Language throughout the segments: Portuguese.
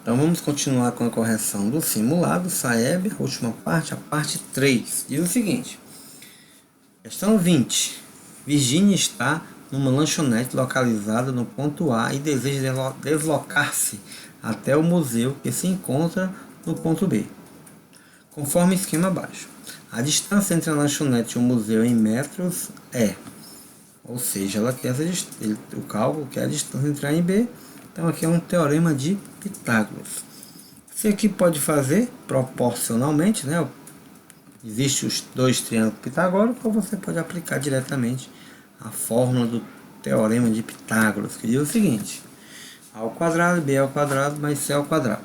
Então vamos continuar com a correção do simulado, SAEB, a última parte, a parte 3. Diz o seguinte: questão 20. Virginia está numa lanchonete localizada no ponto A e deseja deslocar-se até o museu que se encontra no ponto B, conforme esquema abaixo. A distância entre a lanchonete e o museu em metros é, ou seja, ela quer o cálculo que é a distância entre A e B. Então aqui é um teorema de Pitágoras. Você aqui pode fazer proporcionalmente, né? Existem os dois triângulos pitagóricos, ou você pode aplicar diretamente a fórmula do teorema de Pitágoras, que diz o seguinte: A ao quadrado, B ao quadrado, mais C ao quadrado.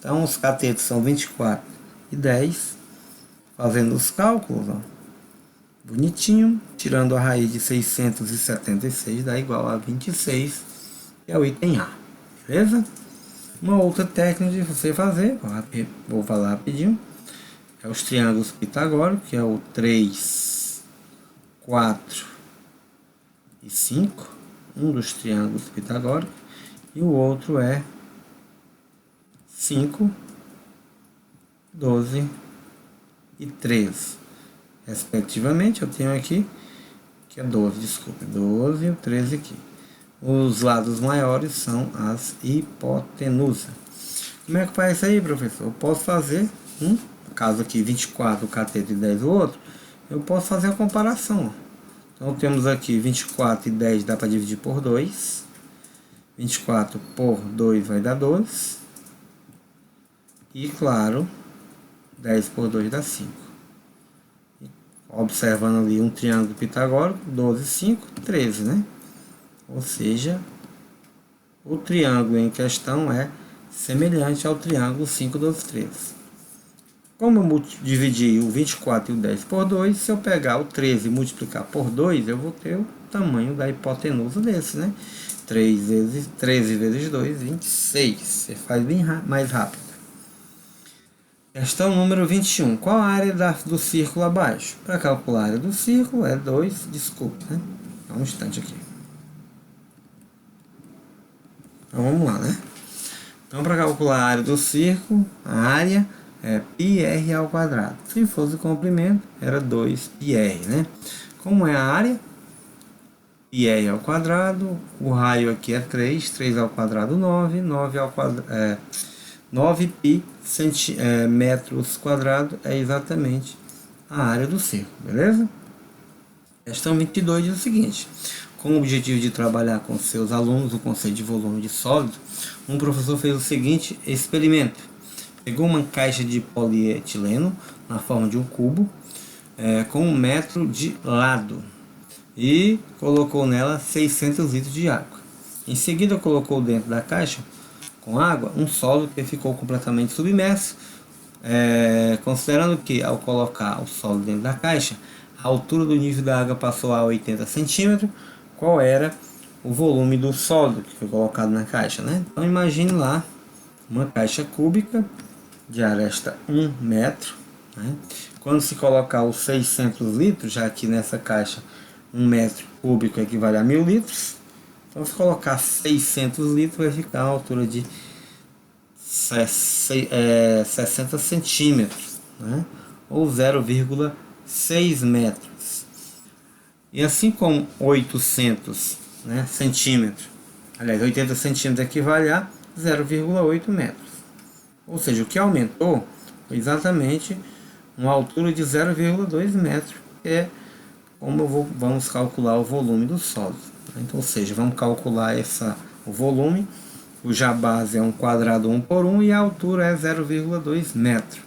Então os catetos são 24 e 10. Fazendo os cálculos, ó, bonitinho, tirando a raiz de 676 dá igual a 26, que é o item A, beleza? Uma outra técnica de você fazer, vou falar rapidinho, é os triângulos pitagóricos, que é o 3, 4 e 5, um dos triângulos pitagóricos, e o outro é 5, 12 e 13, respectivamente. Eu tenho aqui, que é 12, desculpe, 12 e o 13 aqui. Os lados maiores são as hipotenusas. Como é que faz isso aí, professor? Eu posso fazer, no caso aqui 24 o cateto e 10 o outro, eu posso fazer a comparação. Então temos aqui 24 e 10 dá para dividir por 2. 24 por 2 vai dar 12. E claro, 10 por 2 dá 5. Observando ali um triângulo pitagórico, 12, 5, 13, né? Ou seja, o triângulo em questão é semelhante ao triângulo 5, 12, 13. Como eu dividi o 24 e o 10 por 2, se eu pegar o 13 e multiplicar por 2, eu vou ter o tamanho da hipotenusa desse, né? 13 vezes 2, 26. Você faz bem mais rápido. Questão número 21. Qual a área do círculo abaixo? Para calcular a área do círculo é 2, desculpa, né? Dá um instante aqui. Então vamos lá, né? Então para calcular a área do círculo, a área é πr ao quadrado. Se fosse o comprimento, era 2πr, né? Como é a área? πr ao quadrado, o raio aqui é 3, 3 ao quadrado 9, 9 ao quadrado 9π metros quadrados é exatamente a área do círculo, beleza? Questão 22 diz o seguinte: com o objetivo de trabalhar com seus alunos o conceito de volume de sólido, um professor fez o seguinte experimento. Pegou uma caixa de polietileno na forma de um cubo com 1 metro de lado e colocou nela 600 litros de água. Em seguida colocou dentro da caixa com água um sólido que ficou completamente submerso, considerando que ao colocar o sólido dentro da caixa, a altura do nível da água passou a 80 centímetros, qual era o volume do sólido que foi colocado na caixa, né? Então imagine lá uma caixa cúbica de aresta 1 metro, né? Quando se colocar os 600 litros, já que nessa caixa 1 metro cúbico equivale a 1000 litros, então se colocar 600 litros vai ficar a altura de 60 centímetros, né? Ou 0,6 metros. E assim como 800, né, centímetros, aliás, 80 centímetros equivale a 0,8 metros. Ou seja, o que aumentou foi exatamente uma altura de 0,2 metros, que é como vamos calcular o volume do sólido. Então, ou seja, vamos calcular o volume, cuja base é um quadrado 1 por 1 e a altura é 0,2 metros.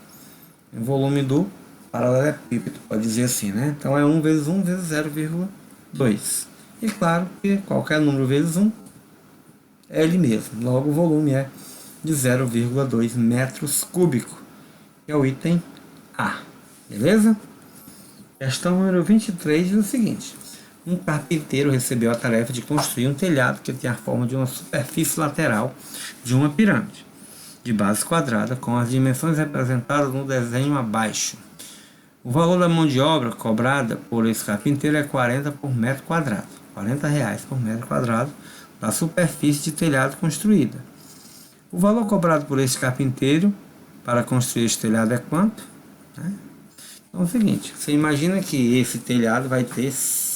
O volume do paralelepípedo, pode dizer assim, né? Então é 1 vezes 1 vezes 0,2. E claro que qualquer número vezes 1 é ele mesmo. Logo o volume é de 0,2 metros cúbicos, que é o item A. Beleza? Questão número 23 diz o seguinte: um carpinteiro recebeu a tarefa de construir um telhado que tem a forma de uma superfície lateral de uma pirâmide, de base quadrada, com as dimensões representadas no desenho abaixo. O valor da mão de obra cobrada por esse carpinteiro é 40 por metro quadrado, R$ 40 por metro quadrado da superfície de telhado construída. O valor cobrado por esse carpinteiro para construir esse telhado é quanto? Né? Então é o seguinte, você imagina que esse telhado vai ter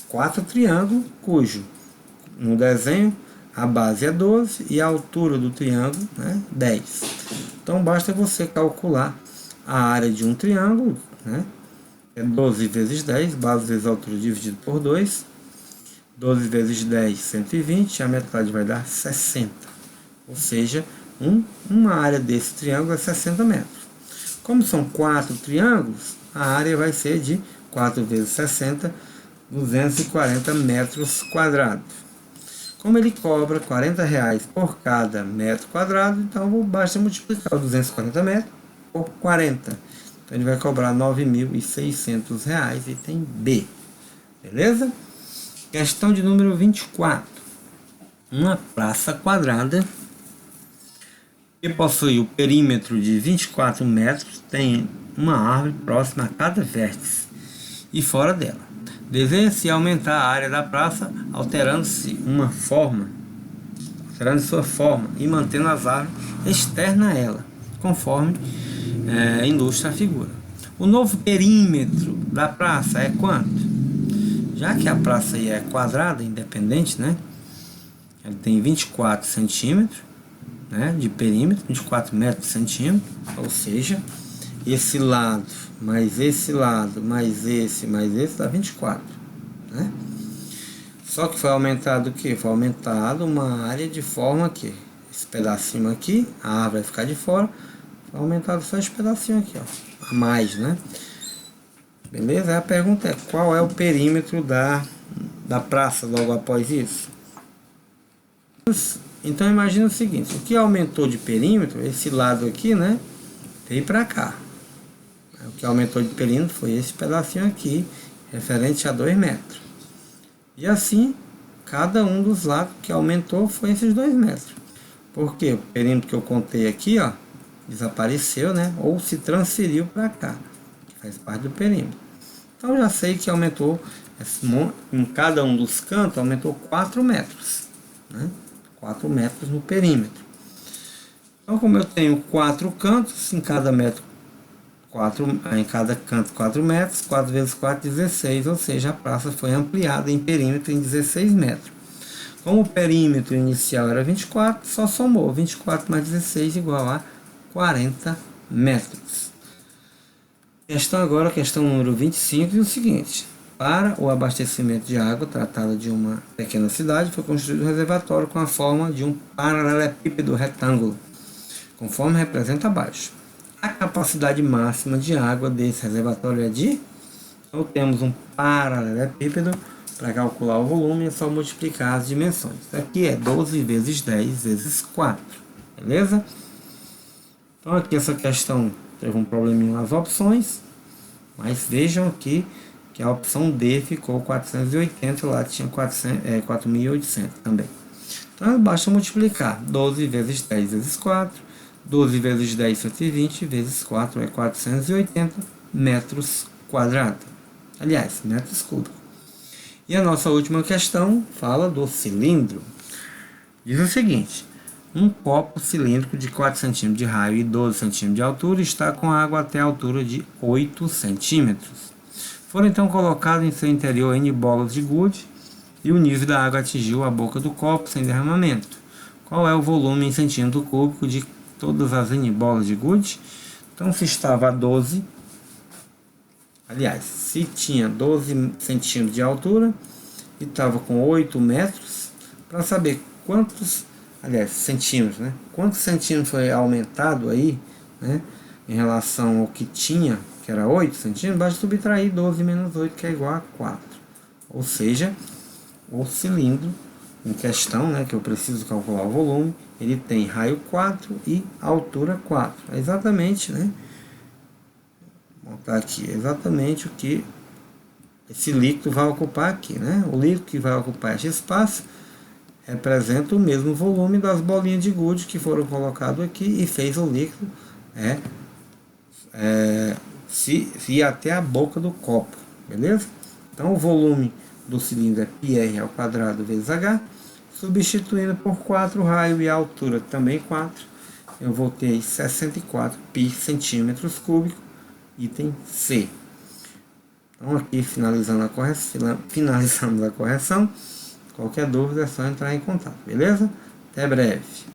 4 triângulos, cujo no desenho a base é 12 e a altura do triângulo, né, 10. Então basta você calcular a área de um triângulo, né, é 12 vezes 10, base vezes altura dividido por 2, 12 vezes 10, 120, a metade vai dar 60. Ou seja, uma área desse triângulo é 60 metros. Como são 4 triângulos, a área vai ser de 4 vezes 60, 240 metros quadrados. Como ele cobra R$40 por cada metro quadrado, então basta multiplicar os 240 metros por 40. Então ele vai cobrar R$9.600, item B. Beleza? Questão de número 24. Uma praça quadrada que possui o perímetro de 24 metros tem uma árvore próxima a cada vértice e fora dela. Deseja-se aumentar a área da praça alterando-se sua forma e mantendo as árvores externas a ela, conforme ilustra a figura. O novo perímetro da praça é quanto? Já que a praça aí é quadrada, independente, né? Ela tem 24 centímetros, né, de perímetro, 24 metros por centímetro, ou seja, esse lado, mais esse lado, mais esse, dá 24, né? Só que foi aumentado o que? Foi aumentado uma área de forma que esse pedacinho aqui, a árvore vai ficar de fora, foi aumentado só esse pedacinho aqui, ó, a mais, né? Beleza? Aí a pergunta é, qual é o perímetro da praça logo após isso? Então imagina o seguinte, o que aumentou de perímetro, esse lado aqui, né, veio para cá. O que aumentou de perímetro foi esse pedacinho aqui, referente a 2 metros. E assim, cada um dos lados que aumentou foi esses 2 metros. Porque o perímetro que eu contei aqui, ó, desapareceu, né, ou se transferiu para cá, que faz parte do perímetro. Então já sei que aumentou, em cada um dos cantos, aumentou 4 metros, né, 4 metros no perímetro. Então, como eu tenho 4 cantos, em cada canto 4 metros, 4 vezes 4, 16, ou seja, a praça foi ampliada em perímetro em 16 metros. Como o perímetro inicial era 24, só somou 24 mais 16 igual a 40 metros. Questão número 25, e o seguinte. Para o abastecimento de água tratada de uma pequena cidade, foi construído um reservatório com a forma de um paralelepípedo retângulo, conforme representa abaixo. A capacidade máxima de água desse reservatório é de... Então temos um paralelepípedo, para calcular o volume é só multiplicar as dimensões. Aqui é 12 vezes 10 vezes 4, beleza? Então aqui essa questão teve um probleminha nas opções, mas vejam aqui que a opção D ficou 480, lá tinha 4.800 também. Então basta multiplicar 12 vezes 10 vezes 4, 12 vezes 10, 120, vezes 4 é 480 metros quadrados. Aliás, metros cúbicos. E a nossa última questão fala do cilindro. Diz o seguinte, um copo cilíndrico de 4 cm de raio e 12 cm de altura está com água até a altura de 8 centímetros. Foram então colocados em seu interior N bolas de gude e o nível da água atingiu a boca do copo sem derramamento. Qual é o volume em centímetro cúbico de todas as N bolas de gude? Então, se estava a 12, aliás, se tinha 12 centímetros de altura e estava com 8 metros, para saber quantos, centímetros, né? Quantos centímetros foi aumentado aí, né, em relação ao que tinha, que era 8 centímetros, basta subtrair 12 menos 8, que é igual a 4. Ou seja, o cilindro em questão, né, que eu preciso calcular o volume, ele tem raio 4 e altura 4. É exatamente, né? Vou botar aqui, exatamente o que esse líquido vai ocupar aqui, né? O líquido que vai ocupar este espaço representa o mesmo volume das bolinhas de gude que foram colocadas aqui e fez o líquido se ir até a boca do copo, beleza? Então o volume do cilindro é πr ao quadrado vezes h, substituindo por 4 raio e a altura também 4, eu vou ter 64 pi centímetros cúbicos, item C. Então aqui finalizando a correção, finalizamos a correção. Qualquer dúvida é só entrar em contato, beleza? Até breve.